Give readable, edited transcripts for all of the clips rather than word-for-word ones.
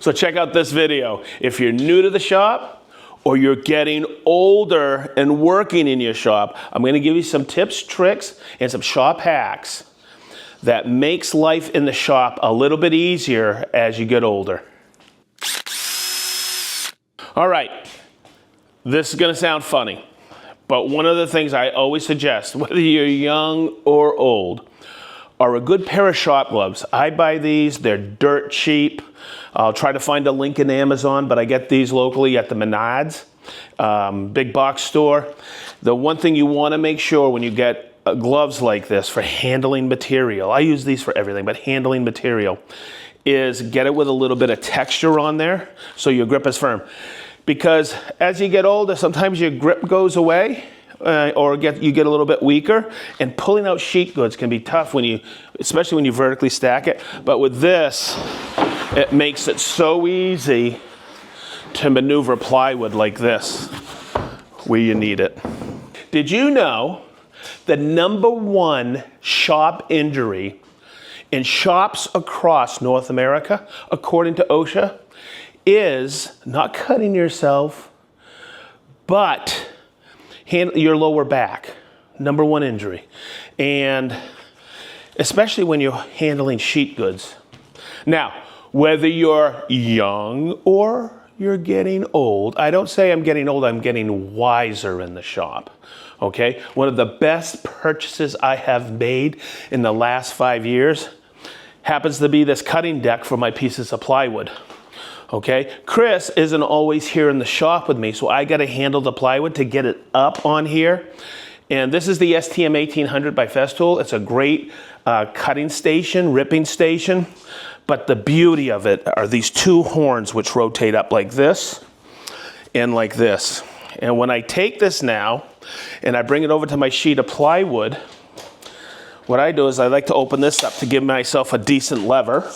So check out this video. If you're new to the shop or you're getting older and working in your shop, I'm going to give you some tips, tricks, and some shop hacks that makes life in the shop a little bit easier as you get older. All right, this is going to sound funny, but one of the things I always suggest, whether you're young or old, are a good pair of shop gloves. I buy these, they're dirt cheap. I'll try to find a link in Amazon, but I get these locally at the Menards, big box store. The one thing you want to make sure when you get gloves like this for handling material, I use these for everything, but handling material, is get it with a little bit of texture on there so your grip is firm. Because as you get older, sometimes your grip goes away or you get a little bit weaker, and pulling out sheet goods can be tough especially when you vertically stack it. But with this, it makes it so easy to maneuver plywood like this where you need it. Did you know the #1 shop injury in shops across North America, according to OSHA, is not cutting yourself, but your lower back? #1 injury. And especially when you're handling sheet goods. Now, whether you're young or you're getting old, I don't say I'm getting old, I'm getting wiser in the shop. Okay? One of the best purchases I have made in the last 5 years happens to be this cutting deck for my pieces of plywood. Okay, Chris isn't always here in the shop with me, so I got to handle the plywood to get it up on here. And this is the STM 1800 by SedgeTool. It's a great cutting station, ripping station. But the beauty of it are these two horns which rotate up like this and like this. And when I take this now and I bring it over to my sheet of plywood, what I do is I like to open this up to give myself a decent lever.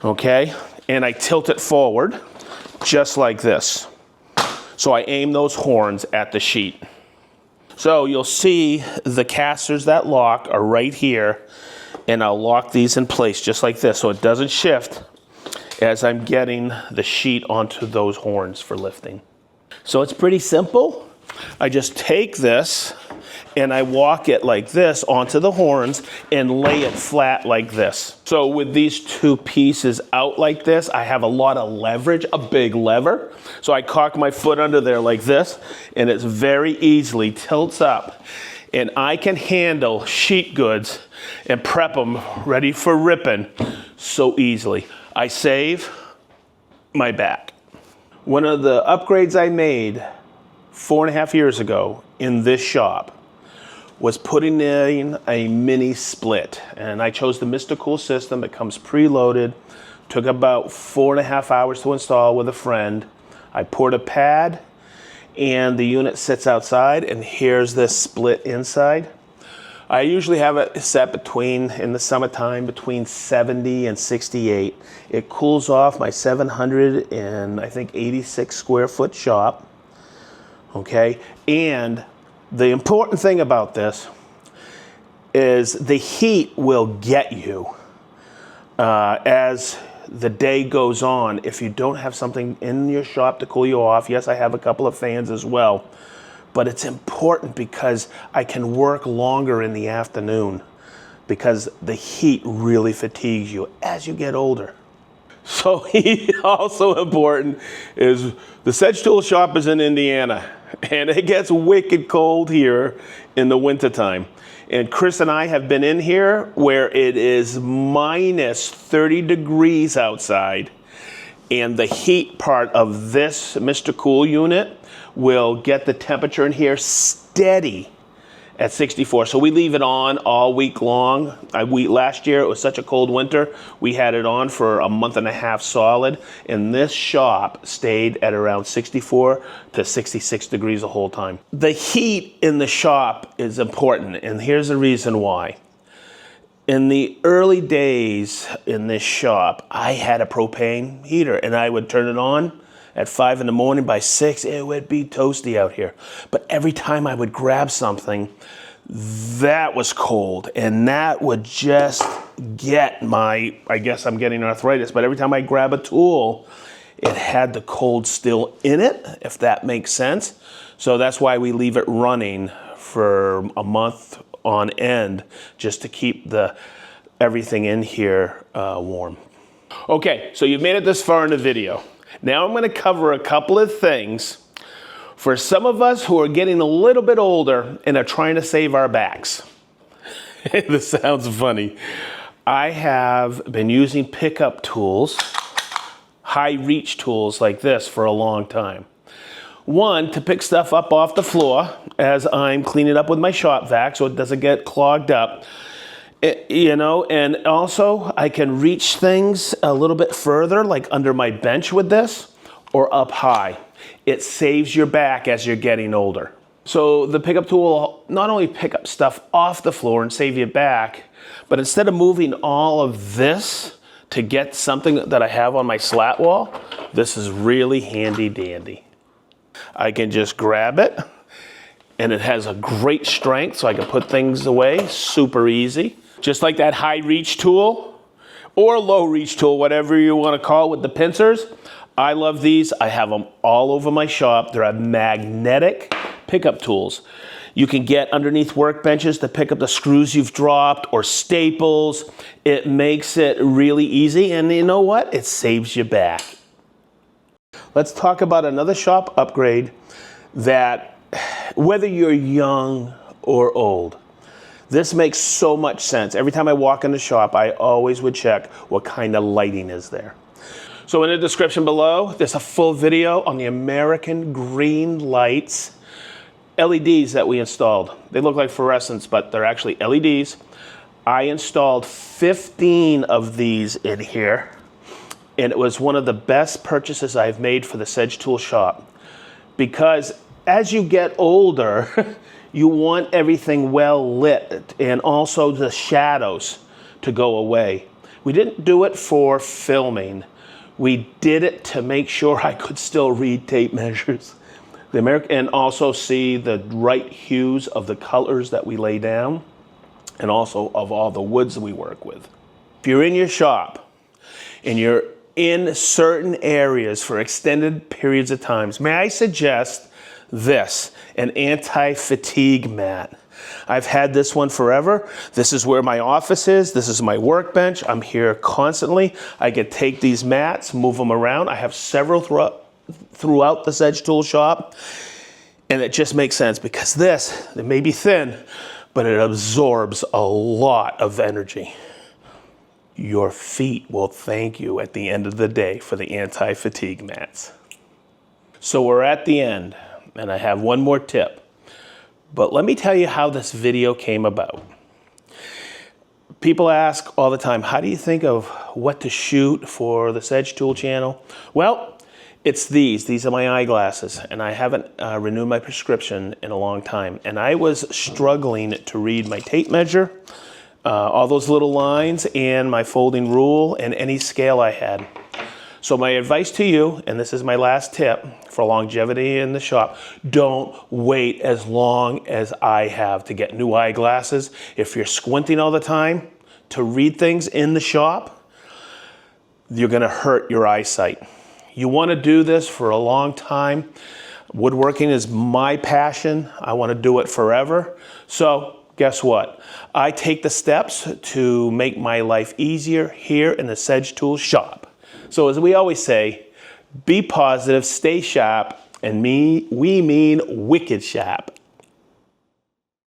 Okay, and I tilt it forward just like this. So I aim those horns at the sheet. So you'll see the casters that lock are right here, and I'll lock these in place just like this so it doesn't shift as I'm getting the sheet onto those horns for lifting. So it's pretty simple. I just take this and I walk it like this onto the horns and lay it flat like this. So with these two pieces out like this, I have a lot of leverage, a big lever. So I cock my foot under there like this, and it very easily tilts up. And I can handle sheet goods and prep them ready for ripping so easily. I save my back. One of the upgrades I made 4.5 years ago in this shop was putting in a mini split. And I chose the Mr. Cool system. It comes preloaded. Took about 4.5 hours to install with a friend. I poured a pad and the unit sits outside, and here's this split inside. I usually have it set in the summertime, between 70 and 68. It cools off my 786 square foot shop. Okay, and the important thing about this is the heat will get you as the day goes on if you don't have something in your shop to cool you off. Yes, I have a couple of fans as well, but it's important because I can work longer in the afternoon because the heat really fatigues you as you get older. So also important is the SedgeTool shop is in Indiana, and it gets wicked cold here in the wintertime. And Chris and I have been in here where it is minus 30 degrees outside, and the heat part of this Mr. Cool unit will get the temperature in here steady at 64. So we leave it on all week long. Last year, it was such a cold winter, we had it on for a month and a half solid, and this shop stayed at around 64 to 66 degrees the whole time. The heat in the shop is important, and here's the reason why. In the early days in this shop, I had a propane heater, and I would turn it on at 5 in the morning. By 6, it would be toasty out here. But every time I would grab something that was cold, and that would just get my, I guess I'm getting arthritis, but every time I grab a tool, it had the cold still in it, if that makes sense. So that's why we leave it running for a month on end, just to keep everything in here warm. Okay, so you've made it this far in the video. Now I'm going to cover a couple of things for some of us who are getting a little bit older and are trying to save our backs. This sounds funny. I have been using pickup tools, high reach tools like this for a long time. One, to pick stuff up off the floor as I'm cleaning up with my shop vac so it doesn't get clogged up. You know, and also I can reach things a little bit further, like under my bench with this, or up high. It saves your back as you're getting older. So the pickup tool will not only pick up stuff off the floor and save your back, but instead of moving all of this to get something that I have on my slat wall, this is really handy dandy. I can just grab it, and it has a great strength, so I can put things away super easy. Just like that high reach tool or low reach tool, whatever you want to call it, with the pincers. I love these. I have them all over my shop. They're magnetic pickup tools. You can get underneath workbenches to pick up the screws you've dropped or staples. It makes it really easy, and you know what? It saves you back. Let's talk about another shop upgrade that, whether you're young or old, this makes so much sense. Every time I walk in the shop, I always would check what kind of lighting is there. So in the description below, there's a full video on the American Green Lights LEDs that we installed. They look like fluorescents, but they're actually LEDs. I installed 15 of these in here, and it was one of the best purchases I've made for the SedgeTool shop. Because as you get older, you want everything well lit, and also the shadows to go away. We didn't do it for filming. We did it to make sure I could still read tape measures. And also see the right hues of the colors that we lay down, and also of all the woods that we work with. If you're in your shop and you're in certain areas for extended periods of times, may I suggest this, an anti-fatigue mat. I've had this one forever. This is where my office is. This is my workbench. I'm here constantly. I can take these mats, move them around. I have several throughout the SedgeTool shop, and it just makes sense because this, it may be thin, but it absorbs a lot of energy. Your feet will thank you at the end of the day for the anti-fatigue mats. So we're at the end, and I have one more tip. But let me tell you how this video came about. People ask all the time, how do you think of what to shoot for the SedgeTool channel? Well, it's these. These are my eyeglasses, and I haven't renewed my prescription in a long time. And I was struggling to read my tape measure, all those little lines, and my folding rule, and any scale I had. So my advice to you, and this is my last tip for longevity in the shop, don't wait as long as I have to get new eyeglasses. If you're squinting all the time to read things in the shop, you're gonna hurt your eyesight. You wanna do this for a long time. Woodworking is my passion. I wanna do it forever. So guess what? I take the steps to make my life easier here in the SedgeTool shop. So as we always say, be positive, stay sharp, and we mean wicked sharp.